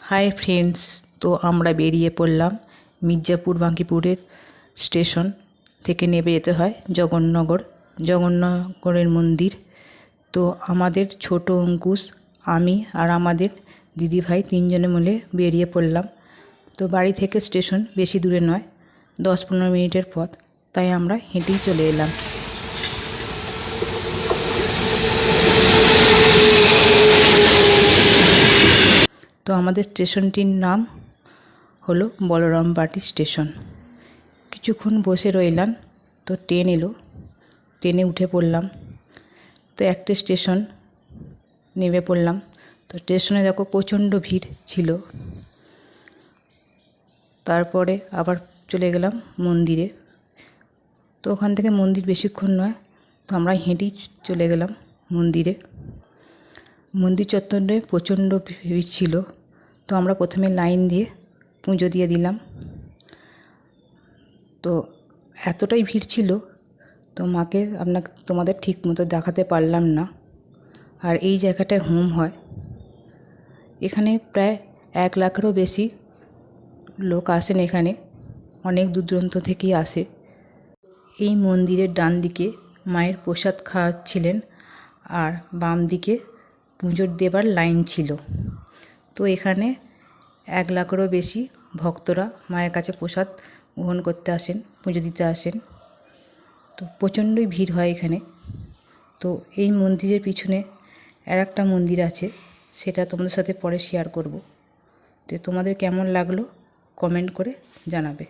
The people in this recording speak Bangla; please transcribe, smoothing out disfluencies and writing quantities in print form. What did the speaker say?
হাই ফ্রেন্ডস, তো আমরা বেরিয়ে পড়লাম মির্জাপুর বাঙ্কিপুরের স্টেশন থেকে নেমে যেতে হয় জগন্নগরের মন্দির। তো আমাদের ছোট অঙ্কুশ, আমি আর আমাদের দিদিভাই তিনজনে মিলে বেরিয়ে পড়লাম। তো বাড়ি থেকে স্টেশন বেশি দূরে নয়, 10-15 মিনিটের পথ, তাই আমরা হেঁটেই চলে এলাম। তো আমাদের স্টেশনটির নাম হলো বলরামবাটি স্টেশন। কিছুক্ষণ বসে রইলাম, তো ট্রেন এলো, ট্রেনে উঠে পড়লাম। তো একটা স্টেশন নেমে পড়লাম। তো স্টেশনে দেখো প্রচণ্ড ভিড় ছিল। তারপরে আবার চলে গেলাম মন্দিরে। তো ওখান থেকে মন্দির বেশিক্ষণ নয়, তো আমরা হেঁটেই চলে গেলাম মন্দিরে। মন্দির চত্বরে প্রচণ্ড ভিড় ছিল। তো আমরা প্রথমে লাইন দিয়ে পুজো দিয়ে দিলাম। তো এতটাই ভিড় ছিল, তো মাকে তোমাদের ঠিক মতো দেখাতে পারলাম না। আর এই জায়গাটায় হোম হয়। এখানে প্রায় 1 লাখেরও বেশি লোক আসেন। এখানে অনেক দূর দূরান্ত থেকেই আসে। এই মন্দিরের ডান দিকে মায়ের প্রসাদ খাওয়াচ্ছিলেন, আর বাম দিকে পুজোর দেবার লাইন ছিল। তো এখানে 1 লাখেরও বেশি ভক্তরা মায়ের কাছে প্রসাদ গ্রহণ করতে আসেন, পুজো দিতে আসেন। তো প্রচণ্ডই ভিড় হয় এখানে। তো এই মন্দিরের পিছনে আর একটা মন্দির আছে, সেটা তোমাদের সাথে পরে শেয়ার করব। তো তোমাদের কেমন লাগলো কমেন্ট করে জানাবে।